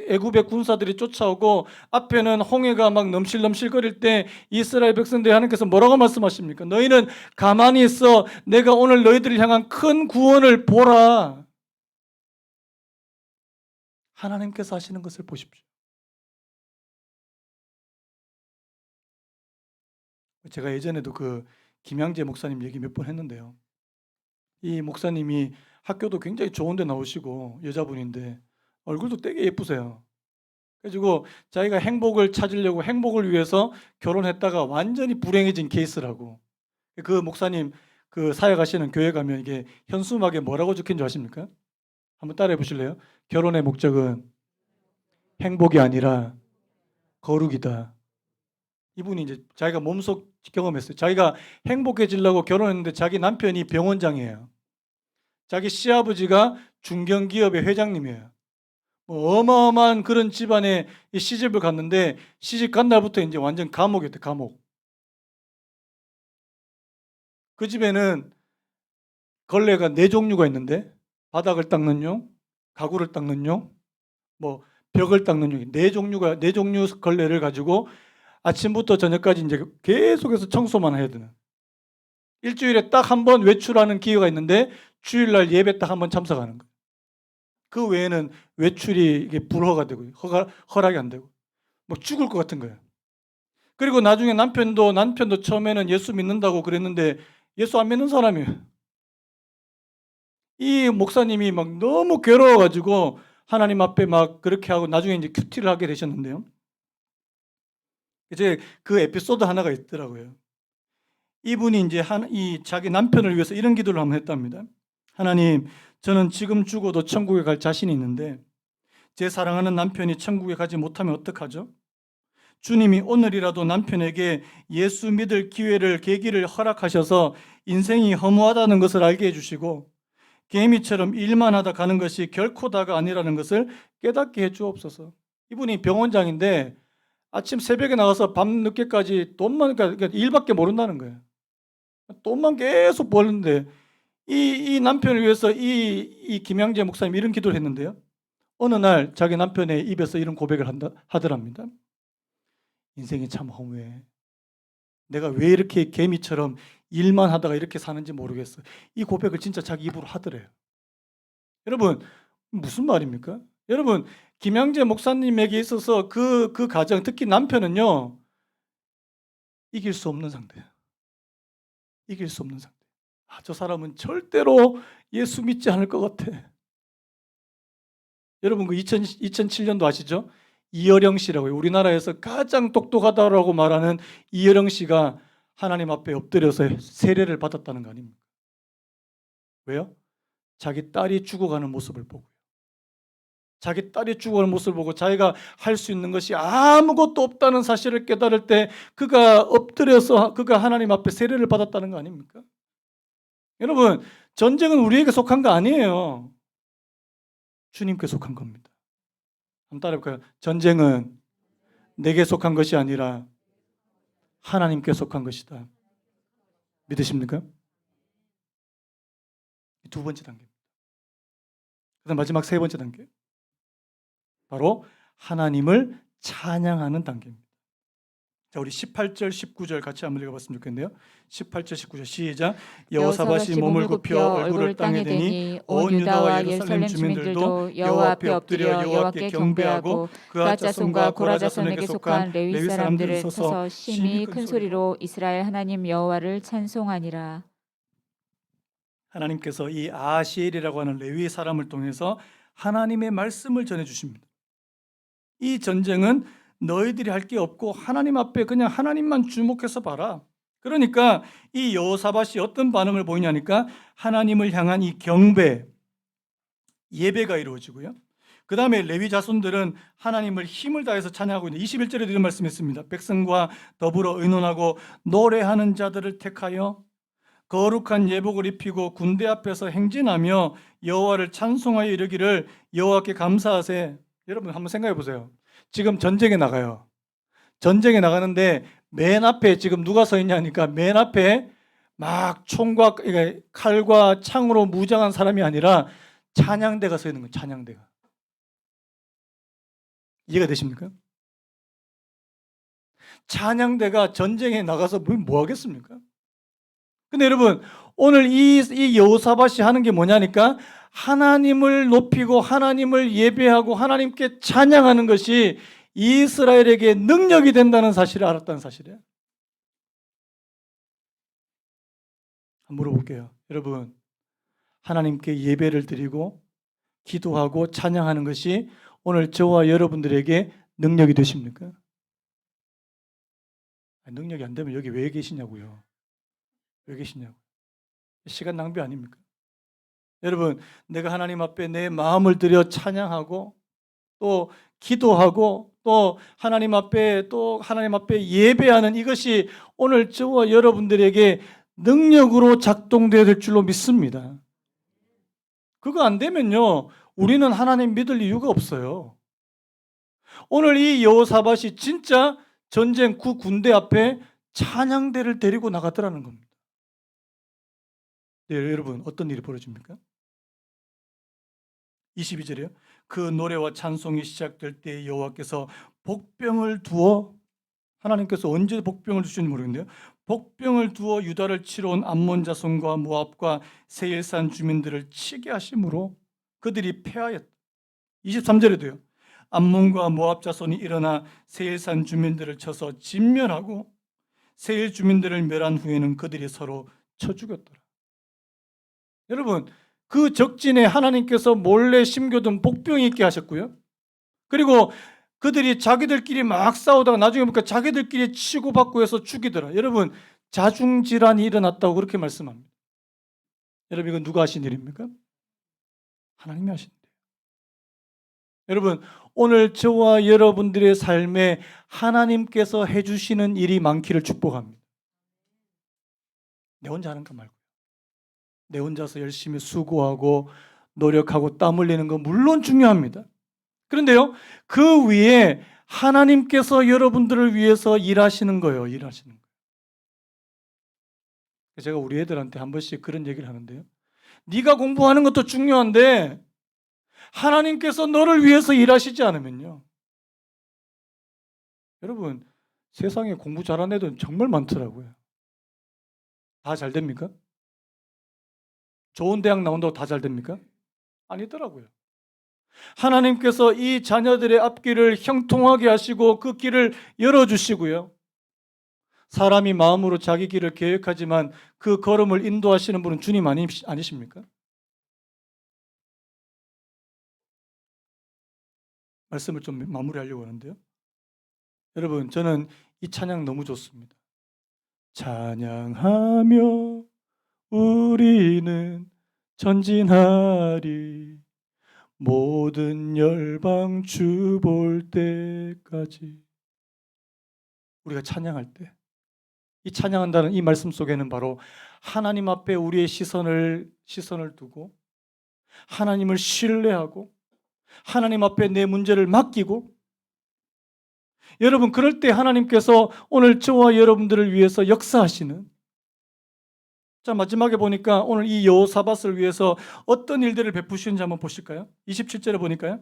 애굽의 군사들이 쫓아오고 앞에는 홍해가 막 넘실넘실거릴 때 이스라엘 백성들이 하나님께서 뭐라고 말씀하십니까? 너희는 가만히 있어 내가 오늘 너희들을 향한 큰 구원을 보라. 하나님께서 하시는 것을 보십시오. 제가 예전에도 그 김양재 목사님 얘기 몇 번 했는데요. 이 목사님이 학교도 굉장히 좋은 데 나오시고 여자분인데 얼굴도 되게 예쁘세요. 그래가지고 자기가 행복을 찾으려고 행복을 위해서 결혼했다가 완전히 불행해진 케이스라고. 그 목사님 그 사역하시는 교회 가면 이게 현수막에 뭐라고 적힌 줄 아십니까? 한번 따라해 보실래요? 결혼의 목적은 행복이 아니라 거룩이다. 이분이 이제 자기가 몸속 경험했어요. 자기가 행복해지려고 결혼했는데 자기 남편이 병원장이에요. 자기 시아버지가 중견기업의 회장님이에요. 뭐 어마어마한 그런 집안에 시집을 갔는데 시집 간 날부터 이제 완전 감옥이었대, 감옥. 그 집에는 걸레가 4종류가 있는데 바닥을 닦는 용, 가구를 닦는 용, 뭐 벽을 닦는 용, 4종류 걸레를 가지고 아침부터 저녁까지 이제 계속해서 청소만 해야 되는. 일주일에 딱 한 번 외출하는 기회가 있는데 주일날 예배 딱 한 번 참석하는 거예요. 그 외에는 외출이 이게 불허가 되고 허락이 안 되고 뭐 죽을 것 같은 거예요. 그리고 나중에 남편도 처음에는 예수 믿는다고 그랬는데 예수 안 믿는 사람이에요. 이 목사님이 막 너무 괴로워가지고 하나님 앞에 막 그렇게 하고 나중에 이제 큐티를 하게 되셨는데요. 이제 그 에피소드 하나가 있더라고요. 이분이 이제 이 자기 남편을 위해서 이런 기도를 한번 했답니다. 하나님, 저는 지금 죽어도 천국에 갈 자신이 있는데 제 사랑하는 남편이 천국에 가지 못하면 어떡하죠? 주님이 오늘이라도 남편에게 예수 믿을 계기를 허락하셔서 인생이 허무하다는 것을 알게 해주시고 개미처럼 일만 하다 가는 것이 결코 다가 아니라는 것을 깨닫게 해주옵소서. 이분이 병원장인데 아침 새벽에 나가서 밤 늦게까지 그러니까 일밖에 모른다는 거예요. 돈만 계속 버는데 이 남편을 위해서 이 김양재 목사님 이런 기도를 했는데요. 어느 날 자기 남편의 입에서 이런 고백을 하더랍니다. 인생이 참 허무해. 내가 왜 이렇게 개미처럼 일만 하다가 이렇게 사는지 모르겠어. 이 고백을 진짜 자기 입으로 하더래요. 여러분 무슨 말입니까? 여러분 김양재 목사님에게 있어서 그 가정 특히 남편은요 이길 수 없는 상태예요. 이길 수 없는 상태. 저 사람은 절대로 예수 믿지 않을 것 같아. 여러분 그 2007년도 아시죠? 이어령 씨라고요. 우리나라에서 가장 똑똑하다라고 말하는 이어령 씨가 하나님 앞에 엎드려서 세례를 받았다는 거 아닙니까? 왜요? 자기 딸이 죽어가는 모습을 보고요. 자기 딸이 죽어가는 모습을 보고 자기가 할 수 있는 것이 아무것도 없다는 사실을 깨달을 때 그가 엎드려서 그가 하나님 앞에 세례를 받았다는 거 아닙니까? 여러분, 전쟁은 우리에게 속한 거 아니에요. 주님께 속한 겁니다. 한번 따라해볼까요? 전쟁은 내게 속한 것이 아니라 하나님께 속한 것이다. 믿으십니까? 두 번째 단계입니다. 그다음 마지막 세 번째 단계. 바로 하나님을 찬양하는 단계입니다. 자, 우리 18절, 19절 같이 한번 읽어봤으면 좋겠는데요. 18절, 19절 시작. 여호사밧이 몸을 굽혀 얼굴을 땅에 대니 온 유다와 예루살렘 주민들도 여호와 앞에 엎드려 여호와께 경배하고 그앗 자손과 고라 자손에게 속한 레위 사람들은 서서 심히 큰 소리로 이스라엘 하나님 여호와를 찬송하니라. 하나님께서 이 아시엘이라고 하는 레위 사람을 통해서 하나님의 말씀을 전해 주십니다. 이 전쟁은 너희들이 할 게 없고 하나님 앞에 그냥 하나님만 주목해서 봐라. 그러니까 이 여호사밧이 어떤 반응을 보이냐니까 하나님을 향한 이 경배, 예배가 이루어지고요. 그 다음에 레위 자손들은 하나님을 힘을 다해서 찬양하고 있는 21절에 이런 말씀이 있습니다. 백성과 더불어 의논하고 노래하는 자들을 택하여 거룩한 예복을 입히고 군대 앞에서 행진하며 여호와를 찬송하여 이르기를 여호와께 감사하세. 여러분 한번 생각해 보세요. 지금 전쟁에 나가요. 전쟁에 나가는데 맨 앞에 지금 누가 서 있냐니까 맨 앞에 막 총과 칼과 창으로 무장한 사람이 아니라 찬양대가 서 있는 거예요. 찬양대가. 이해가 되십니까? 찬양대가 전쟁에 나가서 뭐 하겠습니까? 근데 여러분 오늘 이 여호사밧이 하는 게 뭐냐니까 하나님을 높이고 하나님을 예배하고 하나님께 찬양하는 것이 이스라엘에게 능력이 된다는 사실을 알았다는 사실이에요. 한번 물어볼게요. 여러분 하나님께 예배를 드리고 기도하고 찬양하는 것이 오늘 저와 여러분들에게 능력이 되십니까? 능력이 안 되면 여기 왜 계시냐고요. 왜 계시냐고. 시간 낭비 아닙니까? 여러분 내가 하나님 앞에 내 마음을 들여 찬양하고 또 기도하고 또 하나님 앞에 예배하는 이것이 오늘 저와 여러분들에게 능력으로 작동되어야 될 줄로 믿습니다. 그거 안 되면요 우리는 하나님 믿을 이유가 없어요. 오늘 이 여호사밧이 진짜 전쟁 그 군대 앞에 찬양대를 데리고 나가더라는 겁니다. 네, 여러분 어떤 일이 벌어집니까? 22절이요. 그 노래와 찬송이 시작될 때 여호와께서 복병을 두어 하나님께서 언제 복병을 주시는지 모르겠는데요. 복병을 두어 유다를 치러 온 암몬 자손과 모압과 세일산 주민들을 치게 하심으로 그들이 패하였다. 23절에도요. 암몬과 모압 자손이 일어나 세일산 주민들을 쳐서 진멸하고 세일 주민들을 멸한 후에는 그들이 서로 쳐 죽였더라. 여러분 그 적진에 하나님께서 몰래 심겨둔 복병이 있게 하셨고요. 그리고 그들이 자기들끼리 막 싸우다가 나중에 보니까 자기들끼리 치고받고 해서 죽이더라. 여러분 자중질환이 일어났다고 그렇게 말씀합니다. 여러분 이건 누가 하신 일입니까? 하나님이 하신 일이에요. 여러분 오늘 저와 여러분들의 삶에 하나님께서 해주시는 일이 많기를 축복합니다. 내 혼자 하는 거 말고 내 혼자서 열심히 수고하고 노력하고 땀 흘리는 거 물론 중요합니다. 그런데요 그 위에 하나님께서 여러분들을 위해서 일하시는 거예요. 일하시는 거예요. 제가 우리 애들한테 한 번씩 그런 얘기를 하는데요. 네가 공부하는 것도 중요한데 하나님께서 너를 위해서 일하시지 않으면요. 여러분 세상에 공부 잘하는 애들은 정말 많더라고요. 다 잘 됩니까? 좋은 대학 나온다고 다 잘 됩니까? 아니더라고요. 하나님께서 이 자녀들의 앞길을 형통하게 하시고 그 길을 열어주시고요. 사람이 마음으로 자기 길을 계획하지만 그 걸음을 인도하시는 분은 주님 아니십니까? 말씀을 좀 마무리하려고 하는데요. 여러분 저는 이 찬양 너무 좋습니다. 찬양하며 우리는 전진하리 모든 열방 주 볼 때까지. 우리가 찬양할 때, 이 찬양한다는 이 말씀 속에는 바로 하나님 앞에 우리의 시선을 두고 하나님을 신뢰하고 하나님 앞에 내 문제를 맡기고, 여러분 그럴 때 하나님께서 오늘 저와 여러분들을 위해서 역사하시는, 자 마지막에 보니까 오늘 이 여호사밧을 위해서 어떤 일들을 베푸시는지 한번 보실까요? 27절에 보니까요,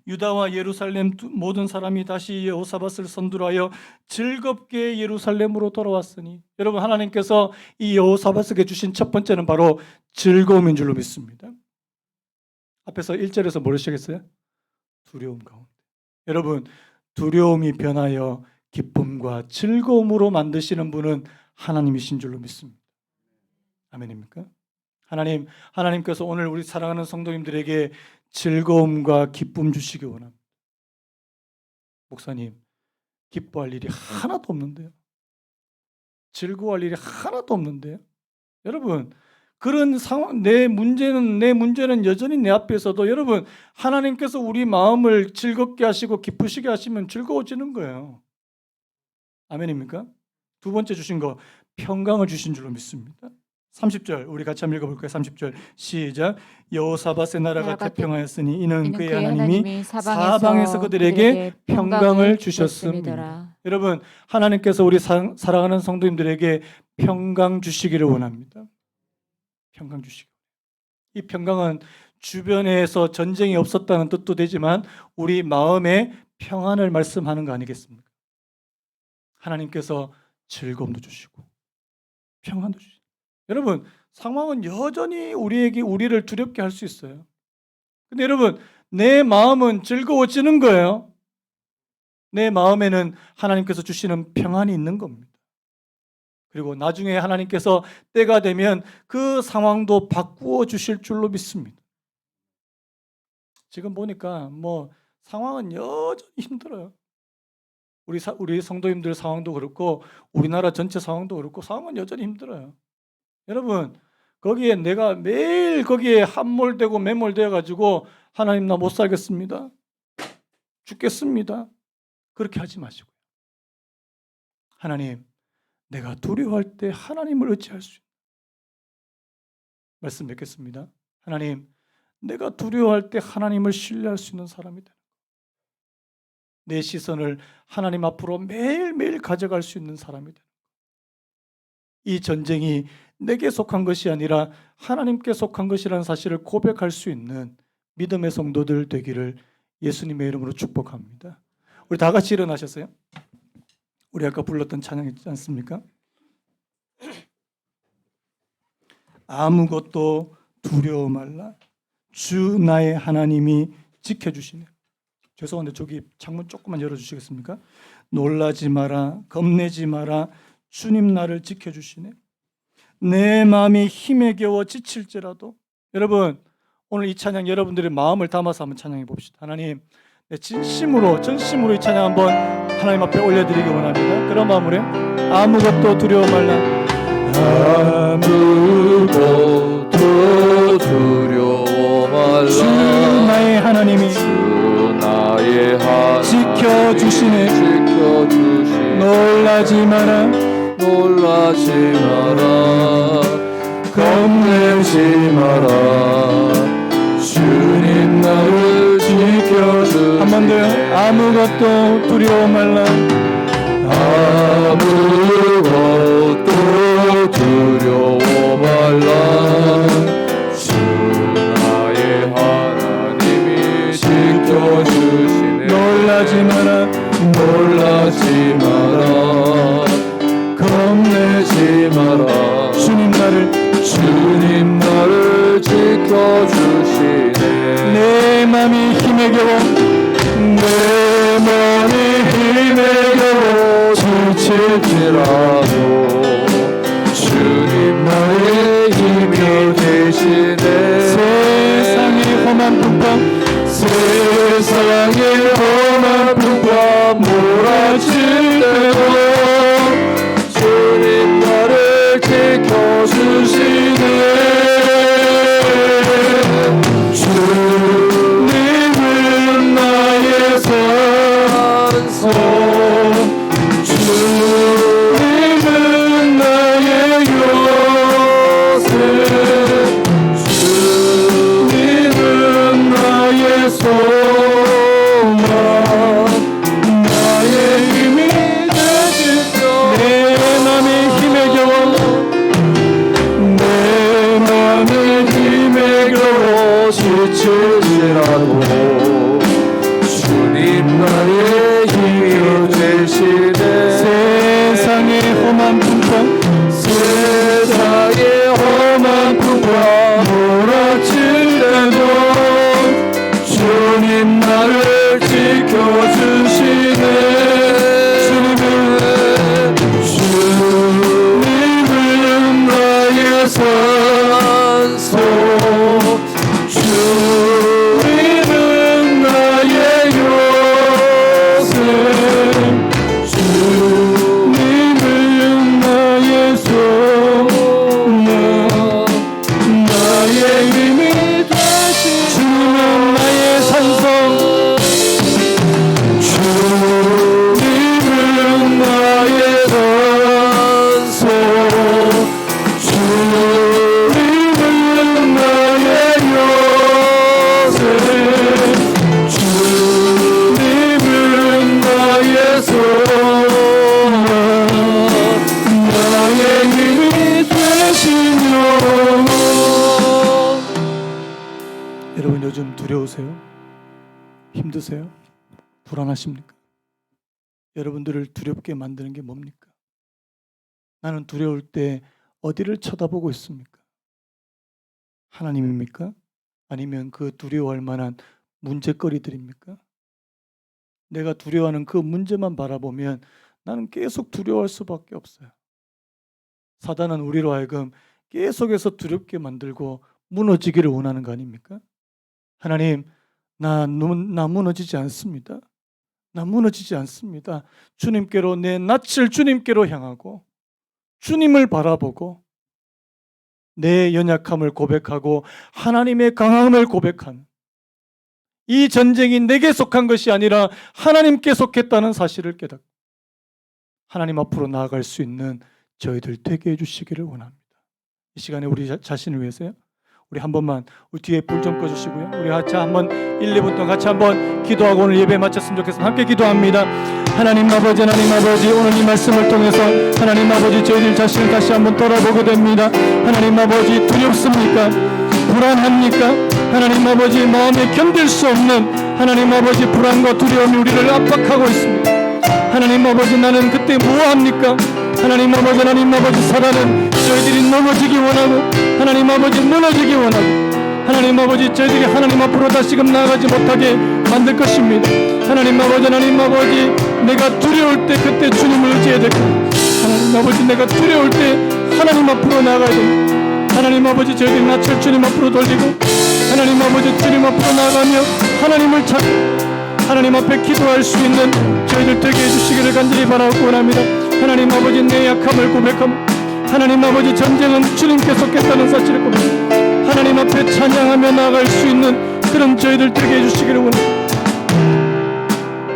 유다와 예루살렘 모든 사람이 다시 여호사밧을 선두하여 즐겁게 예루살렘으로 돌아왔으니, 여러분 하나님께서 이 여호사밧에게 주신 첫 번째는 바로 즐거움인 줄로 믿습니다. 앞에서 1절에서 뭐를 시작했어요? 두려움 가운데. 여러분 두려움이 변하여 기쁨과 즐거움으로 만드시는 분은 하나님이신 줄로 믿습니다. 아멘입니까? 하나님께서 오늘 우리 사랑하는 성도님들에게 즐거움과 기쁨 주시기 원합니다. 목사님, 기뻐할 일이 하나도 없는데요. 즐거워할 일이 하나도 없는데요. 여러분, 그런 상황, 내 문제는 여전히 내 앞에서도, 여러분, 하나님께서 우리 마음을 즐겁게 하시고 기쁘시게 하시면 즐거워지는 거예요. 아멘입니까? 두 번째 주신 거, 평강을 주신 줄로 믿습니다. 30절 우리 같이 한번 읽어볼까요? 30절 시작. 여호사밧의 나라가 태평하였으니 이는 그의 하나님이 사방에서 그들에게 평강을 주셨습니다. 여러분 하나님께서 우리 사랑하는 성도님들에게 평강 주시기를 원합니다. 평강 주시기. 이 평강은 주변에서 전쟁이 없었다는 뜻도 되지만 우리 마음의 평안을 말씀하는 거 아니겠습니까? 하나님께서 즐거움도 주시고 평안도 주시고. 여러분 상황은 여전히 우리를 두렵게 할 수 있어요. 근데 여러분 내 마음은 즐거워지는 거예요. 내 마음에는 하나님께서 주시는 평안이 있는 겁니다. 그리고 나중에 하나님께서 때가 되면 그 상황도 바꾸어 주실 줄로 믿습니다. 지금 보니까 상황은 여전히 힘들어요. 우리 성도님들 상황도 그렇고 우리나라 전체 상황도 그렇고 상황은 여전히 힘들어요. 여러분 거기에 내가 매일 거기에 함몰되고 매몰되어 가지고 하나님 나 못 살겠습니다, 죽겠습니다, 그렇게 하지 마시고요. 하나님 내가 두려워할 때 하나님을 의지할 수 있는 말씀 맺겠습니다. 하나님 내가 두려워할 때 하나님을 신뢰할 수 있는 사람이 되는 것, 내 시선을 하나님 앞으로 매일매일 가져갈 수 있는 사람이 되는 것. 이 전쟁이 내게 속한 것이 아니라 하나님께 속한 것이라는 사실을 고백할 수 있는 믿음의 성도들 되기를 예수님의 이름으로 축복합니다. 우리 다 같이 일어나셨어요? 우리 아까 불렀던 찬양 있지 않습니까? 아무것도 두려워 말라, 주 나의 하나님이 지켜주시네. 죄송한데 저기 창문 조금만 열어주시겠습니까? 놀라지 마라, 겁내지 마라, 주님 나를 지켜주시네. 내 마음이 힘에 겨워 지칠지라도. 여러분 오늘 이 찬양 여러분들의 마음을 담아서 한번 찬양해 봅시다. 하나님 내 전심으로 이 찬양 한번 하나님 앞에 올려드리기 원합니다. 그런 마음으로 아무것도 두려워 말라, 아무것도 두려워 말라, 주 나의 하나님이 지켜주시네. 놀라지 마라, 겁내지 마라, 주님 나를 지켜주시네. 한 번 더요. 아무것도 두려워 말라, 아무것도 두려워 말라, 주 나의 하나님이 지켜주시네. 놀라지 마라, 겁내지 마라, 주님 나를 지켜주시네. 내 맘이 힘에 겨워 지칠지라도 주님 나의 힘이 되시네. 세상의 험한 풍파 몰아칠 때도 주님 나를 지켜주시네. 주님 선소 주님은 나의 요새 주님은 나의 소망 나의 힘이 되신 주님은 나의 산성 주님은 나의 선소 주님은 나의 요새 주님은 나의 소망 나의 힘이 되시며 여러분 요즘 두려우세요? 힘드세요? 불안하십니까? 여러분들을 두렵게 만드는 게 뭡니까? 나는 두려울 때 어디를 쳐다보고 있습니까? 하나님입니까? 아니면 그 두려워할 만한 문제거리들입니까? 내가 두려워하는 그 문제만 바라보면 나는 계속 두려워할 수밖에 없어요. 사단은 우리로 하여금 계속해서 두렵게 만들고 무너지기를 원하는 거 아닙니까? 하나님, 나 무너지지 않습니다. 나 무너지지 않습니다. 주님께로 내 낯을 주님께로 향하고 주님을 바라보고 내 연약함을 고백하고 하나님의 강함을 고백하는 이 전쟁이 내게 속한 것이 아니라 하나님께 속했다는 사실을 깨닫고 하나님 앞으로 나아갈 수 있는 저희들 되게 해주시기를 원합니다. 이 시간에 우리 자신을 위해서요. 우리 한 번만 우리 뒤에 불 좀 꺼주시고요. 우리 같이 한번 1, 2분 동안 같이 한번 기도하고 오늘 예배 마쳤으면 좋겠습니다. 함께 기도합니다. 하나님 아버지, 하나님 아버지, 오늘 이 말씀을 통해서 하나님 아버지 저희들 자신을 다시 한번 돌아보게 됩니다. 하나님 아버지 두렵습니까? 불안합니까? 하나님 아버지 마음에 견딜 수 없는 하나님 아버지 불안과 두려움이 우리를 압박하고 있습니다. 하나님 아버지 나는 그때 뭐합니까? 하나님 아버지 사단은 저희들이 넘어지기 원하고 하나님 아버지 무너지기 원하고 하나님 아버지 저희들이 하나님 앞으로 다시금 나아가지 못하게 만들 것입니다. 하나님 아버지 내가 두려울 때 그때 주님을 의지해야 될 겁니다. 하나님 아버지 내가 두려울 때 하나님 앞으로 나아가야 됩니다. 하나님 아버지 저희들이 낯을 주님 앞으로 돌리고 하나님 아버지 주님 앞으로 나아가며 하나님을 찾고 하나님 앞에 기도할 수 있는 저희들 되게 해주시기를 간절히 바라고 원합니다. 하나님 아버지 내 약함을 고백하며 하나님 아버지 전쟁은 주님께 속했다는 사실을 고백하며 하나님 앞에 찬양하며 나아갈 수 있는 그런 저희들 되게 해주시기를 원합니다.